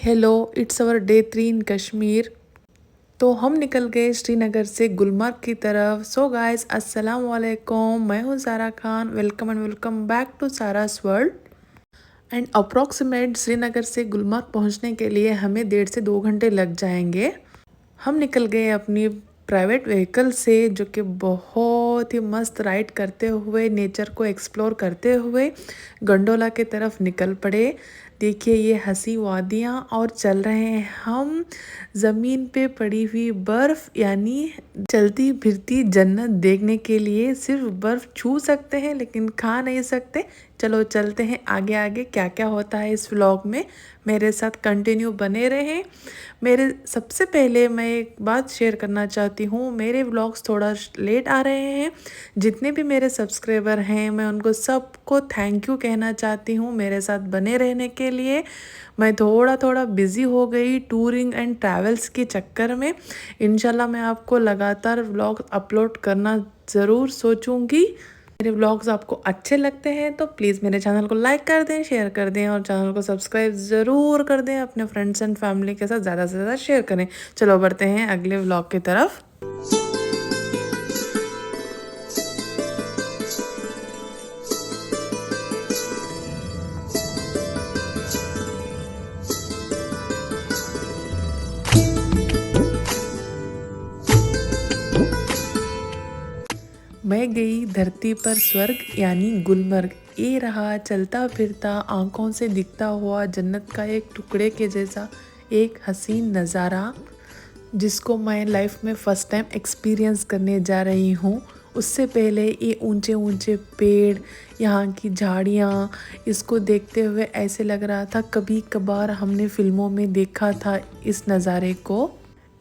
Hello, it's our day 3 इन कश्मीर। तो हम निकल गए श्रीनगर से गुलमर्ग की तरफ। सो गाइस, अस्सलाम वालेकुम, मैं हूँ Sara Khan. Welcome and welcome back to Sara's world. And approximate Srinagar से गुलमर्ग पहुँचने के लिए हमें 1.5 से 2 घंटे लग जाएंगे। हम निकल गए अपनी प्राइवेट व्हीकल से, जो कि बहुत ही मस्त राइड करते हुए, नेचर को एक्सप्लोर करते हुए गंडोला के तरफ निकल पड़े। देखिए ये हंसी वादियाँ, और चल रहे हैं हम ज़मीन पे पड़ी हुई बर्फ़, यानी चलती फिरती जन्नत देखने के लिए। सिर्फ बर्फ़ छू सकते हैं लेकिन खा नहीं सकते। चलो चलते हैं आगे आगे, क्या क्या होता है इस व्लॉग में मेरे साथ कंटिन्यू बने रहें। मेरे सबसे पहले मैं एक बात शेयर करना चाहती हूँ, मेरे व्लॉग्स थोड़ा लेट आ रहे हैं। जितने भी मेरे सब्सक्राइबर हैं मैं उनको सबको थैंक यू कहना चाहती हूँ मेरे साथ बने रहने के लिए। मैं थोड़ा बिज़ी हो गई टूरिंग एंड ट्रैवल्स के चक्कर में। इंशाल्लाह मैं आपको लगातार व्लॉग अपलोड करना ज़रूर सोचूंगी। मेरे व्लॉग्स आपको अच्छे लगते हैं तो प्लीज़ मेरे चैनल को लाइक कर दें, शेयर कर दें, और चैनल को सब्सक्राइब ज़रूर कर दें। अपने फ्रेंड्स एंड फैमिली के साथ ज़्यादा से ज़्यादा शेयर करें। चलो बढ़ते हैं अगले व्लॉग की तरफ। मैं गई धरती पर स्वर्ग, यानी गुलमर्ग। ये रहा चलता फिरता, आंखों से दिखता हुआ जन्नत का एक टुकड़े के जैसा एक हसीन नज़ारा, जिसको मैं लाइफ में फ़र्स्ट टाइम एक्सपीरियंस करने जा रही हूँ। उससे पहले ये ऊंचे ऊंचे पेड़, यहाँ की झाड़ियाँ, इसको देखते हुए ऐसे लग रहा था कभी कभार हमने फिल्मों में देखा था इस नज़ारे को।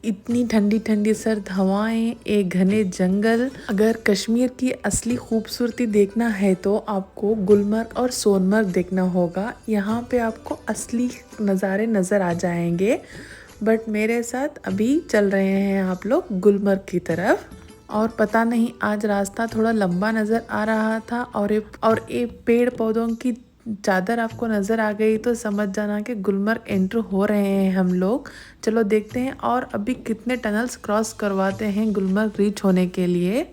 इतनी ठंडी ठंडी सर्द हवाएं, एक घने जंगल। अगर कश्मीर की असली खूबसूरती देखना है तो आपको गुलमर्ग और सोनमर्ग देखना होगा। यहाँ पे आपको असली नज़ारे नज़र आ जाएंगे। बट मेरे साथ अभी चल रहे हैं आप लोग गुलमर्ग की तरफ। और पता नहीं आज रास्ता थोड़ा लंबा नज़र आ रहा था, और ये पेड़ पौधों की चादर आपको नज़र आ गई तो समझ जाना कि गुलमर्ग एंटर हो रहे हैं हम लोग। चलो देखते हैं और अभी कितने टनल्स क्रॉस करवाते हैं गुलमर्ग रीच होने के लिए।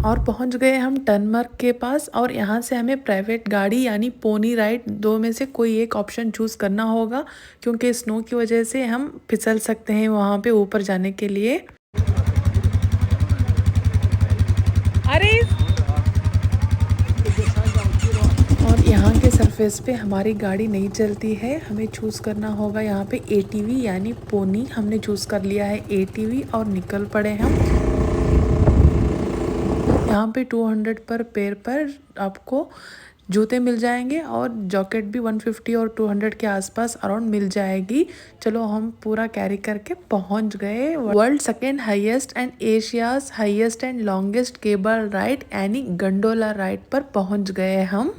और पहुंच गए हम टनमर्ग के पास, और यहाँ से हमें प्राइवेट गाड़ी यानी पोनी राइड, दो में से कोई एक ऑप्शन चूज़ करना होगा, क्योंकि स्नो की वजह से हम फिसल सकते हैं वहाँ पे ऊपर जाने के लिए। अरे और यहाँ के सरफेस पे हमारी गाड़ी नहीं चलती है, हमें चूज़ करना होगा यहाँ पे ATV यानी पोनी। हमने चूज़ कर लिया है ATV और निकल पड़े हम। यहाँ पे 200 पर पैर पर आपको जूते मिल जाएंगे, और जैकेट भी 150 और 200 के आसपास अराउंड मिल जाएगी। चलो हम पूरा कैरी करके पहुँच गए world second highest and Asia's highest and longest cable ride यानी गंडोला राइड पर पहुँच गए हम।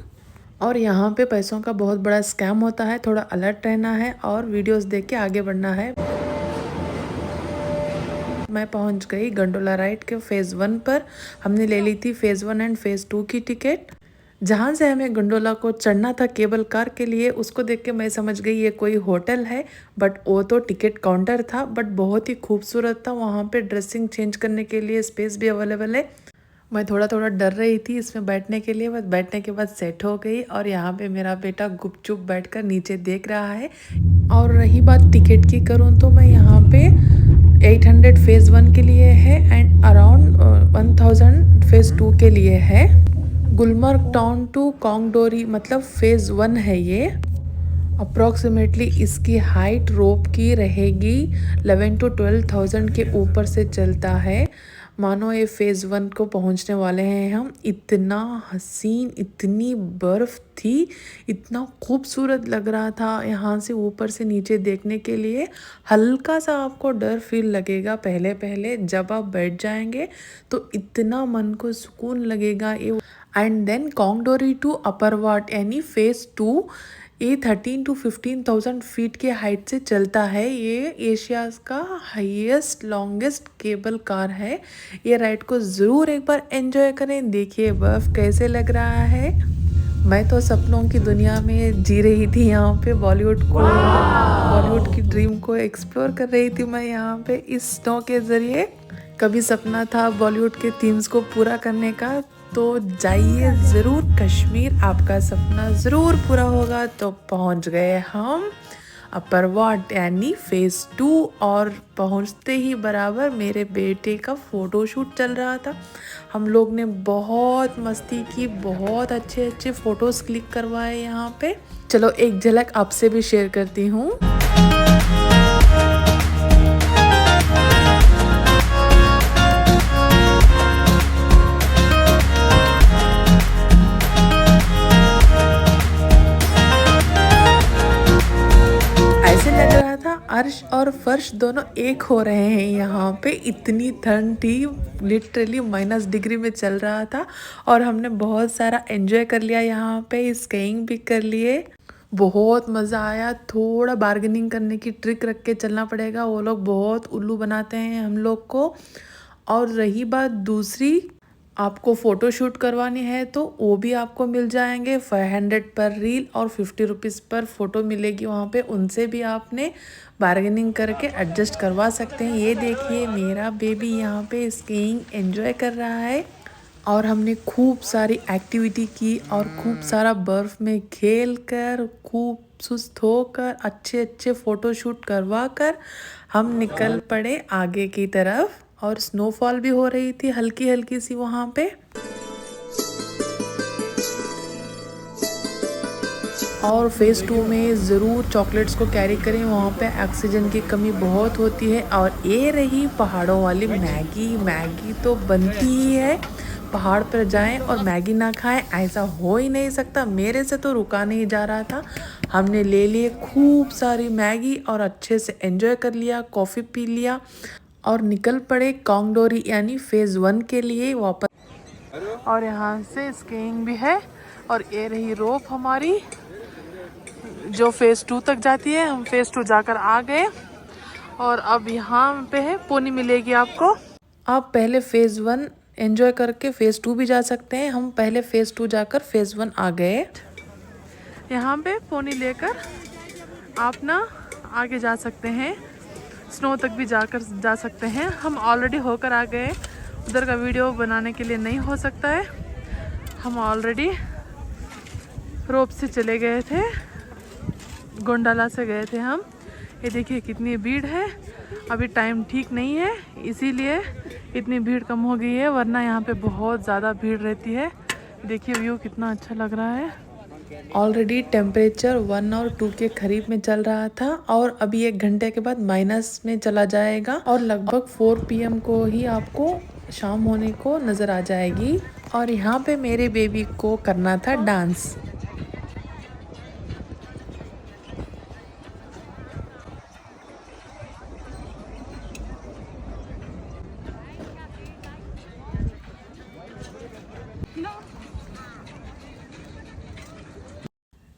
और यहाँ पे पैसों का बहुत बड़ा स्कैम होता है, थोड़ा अलर्ट रहना है और वीडियोस देख के आगे बढ़ना है। मैं पहुंच गई गंडोला राइड के फ़ेज़ 1 पर। हमने ले ली थी फ़ेज़ 1 एंड फ़ेज़ 2 की टिकट। जहां से हमें गंडोला को चढ़ना था केबल कार के लिए, उसको देख के मैं समझ गई ये कोई होटल है, बट वो तो टिकट काउंटर था। बट बहुत ही खूबसूरत था, वहाँ पे ड्रेसिंग चेंज करने के लिए स्पेस भी अवेलेबल है। मैं थोड़ा डर रही थी इसमें बैठने के लिए, बस बैठने के बाद सेट हो गई। और यहाँ पे मेरा बेटा गुपचुप बैठकर नीचे देख रहा है। और रही बात टिकट की करूँ तो मैं यहाँ पे 800 फ़ेज़ 1 के लिए है एंड अराउंड 1000 फ़ेज़ 2 के लिए है। गुलमर्ग टाउन टू कोंगडोरी मतलब फ़ेज़ 1 है ये। अप्रॉक्सीमेटली इसकी हाइट रोप की रहेगी 11 to 12,000 के ऊपर से चलता है। मानो ये फेज़ 1 को पहुंचने वाले हैं हम। इतना हसीन, इतनी बर्फ़ थी, इतना खूबसूरत लग रहा था यहाँ से ऊपर से नीचे देखने के लिए। हल्का सा आपको डर फील लगेगा पहले पहले, जब आप बैठ जाएंगे तो इतना मन को सुकून लगेगा ये। एंड देन कोंगडोरी टू अपर वाट यानी फेज़ 2, ये 13 to 15,000 फीट के हाइट से चलता है। ये एशिया का हाईएस्ट लॉन्गेस्ट केबल कार है। ये राइड को ज़रूर एक बार एंजॉय करें। देखिए बर्फ़ कैसे लग रहा है। मैं तो सपनों की दुनिया में जी रही थी यहाँ पे, बॉलीवुड की ड्रीम को एक्सप्लोर कर रही थी मैं यहाँ पे इस स्नो के ज़रिए। कभी सपना था बॉलीवुड के थीम्स को पूरा करने का, तो जाइए ज़रूर कश्मीर, आपका सपना ज़रूर पूरा होगा। तो पहुंच गए हम अपर वाट यानी फेज़ 2, और पहुंचते ही बराबर मेरे बेटे का फ़ोटोशूट चल रहा था। हम लोग ने बहुत मस्ती की, बहुत अच्छे अच्छे फ़ोटोज़ क्लिक करवाए यहाँ पे। चलो एक झलक आपसे भी शेयर करती हूँ। अर्श और फर्श दोनों एक हो रहे हैं यहाँ पे। इतनी ठंड थी, लिटरली -डिग्री में चल रहा था, और हमने बहुत सारा एंजॉय कर लिया यहाँ पे। स्कीइंग भी कर लिए, बहुत मज़ा आया। थोड़ा बार्गेनिंग करने की ट्रिक रख के चलना पड़ेगा, वो लोग बहुत उल्लू बनाते हैं हम लोग को। और रही बात दूसरी, आपको फ़ोटो शूट करवानी है तो वो भी आपको मिल जाएंगे। 500 पर रील और 50 रुपीज़ पर फ़ोटो मिलेगी वहाँ पे। उनसे भी आपने बार्गेनिंग करके एडजस्ट करवा सकते हैं। ये देखिए मेरा बेबी यहाँ पे स्कीइंग एंजॉय कर रहा है, और हमने खूब सारी एक्टिविटी की और खूब सारा बर्फ़ में खेल कर, खूब सुस्त होकर, अच्छे अच्छे फ़ोटो शूट करवा कर हम निकल पड़े आगे की तरफ। और स्नोफॉल भी हो रही थी हल्की हल्की सी वहाँ पे। और फेज़ 2 में ज़रूर चॉकलेट्स को कैरी करें, वहाँ पे ऑक्सीजन की कमी बहुत होती है। और ये रही पहाड़ों वाली मैगी। मैगी तो बनती ही है, पहाड़ पर जाएं और मैगी ना खाएं ऐसा हो ही नहीं सकता। मेरे से तो रुका नहीं जा रहा था। हमने ले लिए खूब सारी मैगी और अच्छे से एंजॉय कर लिया, कॉफ़ी पी लिया, और निकल पड़े कोंगडोरी यानी फेज़ 1 के लिए वापस। और यहाँ से स्कीइंग भी है, और ये रही रोप हमारी जो फेज़ 2 तक जाती है। हम फेज़ 2 जाकर आ गए, और अब यहाँ पे है पोनी मिलेगी आपको। आप पहले फेज़ 1 एंजॉय करके फेज़ 2 भी जा सकते हैं। हम पहले फेज़ 2 जाकर फेज़ 1 आ गए। यहाँ पे पोनी लेकर आप ना आगे जा सकते हैं, स्नो तक भी जा सकते हैं। हम ऑलरेडी होकर आ गए, उधर का वीडियो बनाने के लिए नहीं हो सकता है। हम ऑलरेडी रोप से चले गए थे, गोंडाला से गए थे हम। ये देखिए कितनी भीड़ है, अभी टाइम ठीक नहीं है इसीलिए इतनी भीड़ कम हो गई है, वरना यहाँ पे बहुत ज़्यादा भीड़ रहती है। देखिए व्यू कितना अच्छा लग रहा है। ऑलरेडी टेम्परेचर 1 और 2 के करीब में चल रहा था, और अभी 1 घंटे के बाद माइनस में चला जाएगा, और लगभग 4 PM को ही आपको शाम होने को नज़र आ जाएगी। और यहाँ पे मेरे बेबी को करना था डांस।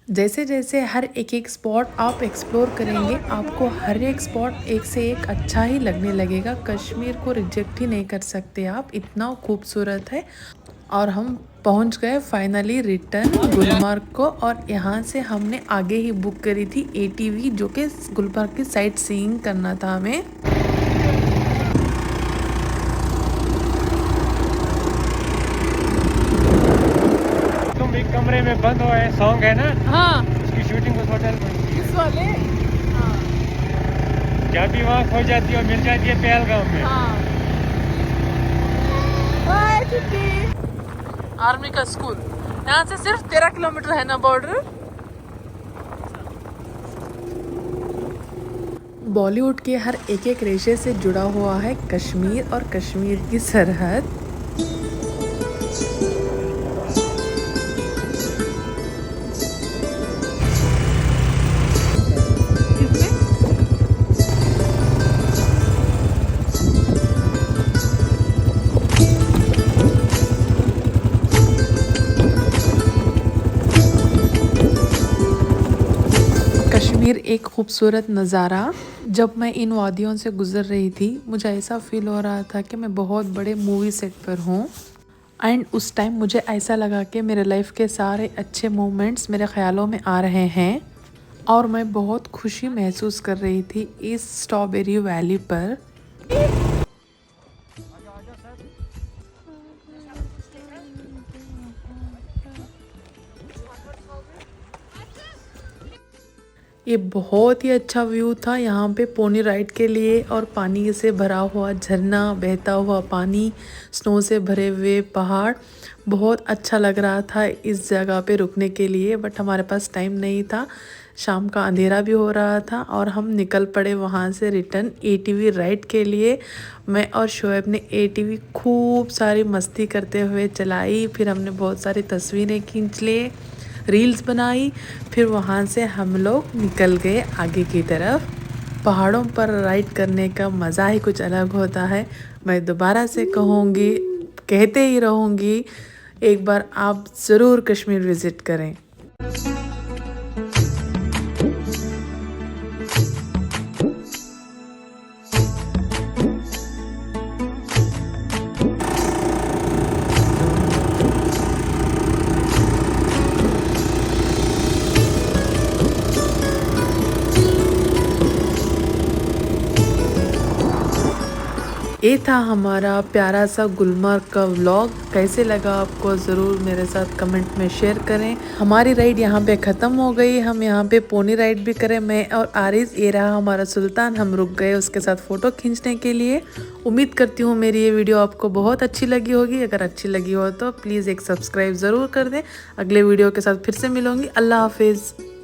जैसे जैसे हर एक स्पॉट आप एक्सप्लोर करेंगे, आपको हर एक स्पॉट एक से एक अच्छा ही लगने लगेगा। कश्मीर को रिजेक्ट ही नहीं कर सकते आप, इतना खूबसूरत है। और हम पहुंच गए फाइनली रिटर्न गुलमर्ग को, और यहाँ से हमने आगे ही बुक करी थी ATV, जो कि गुलमर्ग की साइट सीइंग करना था हमें। एक कमरे में बंद हुआ है, सॉन्ग है ना। हाँ, उसकी शूटिंग उस होटल में इस वाले। हाँ, जब भी वहाँ खो जाती है और मिल जाती है पहलगाम में। हाँ। आर्मी का स्कूल यहाँ से सिर्फ 13 किलोमीटर है ना बॉर्डर। बॉलीवुड के हर एक एक रेशे से जुड़ा हुआ है कश्मीर और कश्मीर की सरहद। कश्मीर एक खूबसूरत नज़ारा। जब मैं इन वादियों से गुज़र रही थी मुझे ऐसा फील हो रहा था कि मैं बहुत बड़े मूवी सेट पर हूँ। एंड उस टाइम मुझे ऐसा लगा कि मेरे लाइफ के सारे अच्छे मोमेंट्स मेरे ख़्यालों में आ रहे हैं और मैं बहुत खुशी महसूस कर रही थी इस स्ट्रॉबेरी वैली पर। ये बहुत ही अच्छा व्यू था यहाँ पे पोनी राइड के लिए, और पानी से भरा हुआ झरना, बहता हुआ पानी, स्नो से भरे हुए पहाड़, बहुत अच्छा लग रहा था इस जगह पे रुकने के लिए। बट हमारे पास टाइम नहीं था, शाम का अंधेरा भी हो रहा था और हम निकल पड़े वहाँ से रिटर्न एटीवी राइड के लिए। मैं और शोएब ने एटीवी खूब सारी मस्ती करते हुए चलाई, फिर हमने बहुत सारी तस्वीरें खींच लिए, रील्स बनाई। फिर वहाँ से हम लोग निकल गए आगे की तरफ। पहाड़ों पर राइड करने का मज़ा ही कुछ अलग होता है। मैं दोबारा से कहूँगी, कहते ही रहूँगी, एक बार आप ज़रूर कश्मीर विज़िट करें। ये था हमारा प्यारा सा गुलमर्ग का व्लॉग। कैसे लगा आपको ज़रूर मेरे साथ कमेंट में शेयर करें। हमारी राइड यहाँ पे ख़त्म हो गई, हम यहाँ पे पोनी राइड भी करें, मैं और आरिज़। ये रहा हमारा सुल्तान, हम रुक गए उसके साथ फ़ोटो खींचने के लिए। उम्मीद करती हूँ मेरी ये वीडियो आपको बहुत अच्छी लगी होगी। अगर अच्छी लगी हो तो प्लीज़ एक सब्सक्राइब ज़रूर कर दें। अगले वीडियो के साथ फिर से मिलूँगी। अल्लाह हाफिज़।